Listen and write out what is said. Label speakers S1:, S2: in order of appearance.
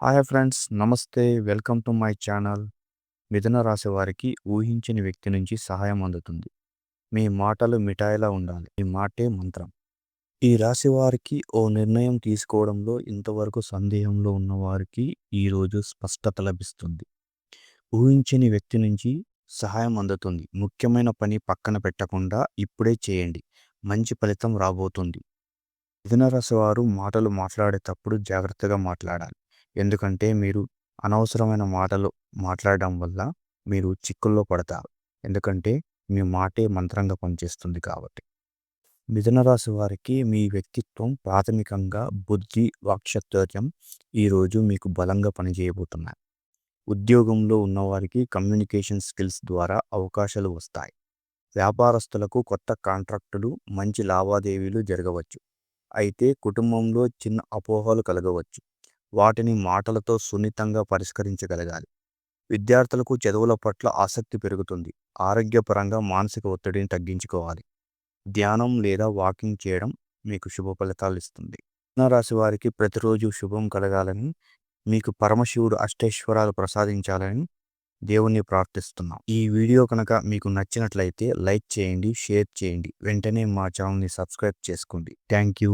S1: Hi friends, నమస్తే. Welcome to my channel. మిథున రాశి వారికి ఊహించని వ్యక్తి నుంచి సహాయం అందుతుంది. మీ మాటలు మిఠాయిలా ఉండాలి. మీ మాటే మంత్రం. ఈ రాశి వారికి ఓ నిర్ణయం తీసుకోవడంలో ఇంతవరకు సందేహంలో ఉన్న వారికి ఈరోజు స్పష్టత లభిస్తుంది. ఊహించని వ్యక్తి నుంచి సహాయం అందుతుంది. ముఖ్యమైన పని పక్కన పెట్టకుండా ఇప్పుడే చేయండి. మంచి ఫలితం రాబోతుంది. మిథున రాశి వారు మాటలు మాట్లాడేటప్పుడు జాగ్రత్తగా మాట్లాడాలి. ఎందుకంటే మీరు అనవసరమైన మాటలు మాట్లాడడం వల్ల మీరు చిక్కుల్లో పడతారు. ఎందుకంటే మీ మాటే మంత్రంగా పనిచేస్తుంది కాబట్టి. మిథున రాశి వారికి మీ వ్యక్తిత్వం ప్రాథమికంగా బుద్ధి, వాక్చాతుర్యం ఈరోజు మీకు బలంగా పనిచేయబోతున్నాయి. ఉద్యోగంలో ఉన్నవారికి కమ్యూనికేషన్ స్కిల్స్ ద్వారా అవకాశాలు వస్తాయి. వ్యాపారస్తులకు కొత్త కాంట్రాక్టులు, మంచి లావాదేవీలు జరగవచ్చు. అయితే కుటుంబంలో చిన్న అపోహలు కలగవచ్చు. వాటిని మాటలతో సున్నితంగా పరిష్కరించగలగాలి. విద్యార్థులకు చదువుల పట్ల ఆసక్తి పెరుగుతుంది. ఆరోగ్యపరంగా మానసిక ఒత్తిడిని తగ్గించుకోవాలి. ధ్యానం లేదా వాకింగ్ చేయడం మీకు శుభ ఫలితాలు ఇస్తుంది. మిథున రాశి వారికి ప్రతిరోజు శుభం కలగాలని, మీకు పరమశివుడు అష్టైశ్వరాలు ప్రసాదించాలని దేవుణ్ణి ప్రార్థిస్తున్నాం. ఈ వీడియో కనుక మీకు నచ్చినట్లయితే లైక్ చేయండి, షేర్ చేయండి. వెంటనే మా ఛానల్ని సబ్స్క్రైబ్ చేసుకోండి. Thank you.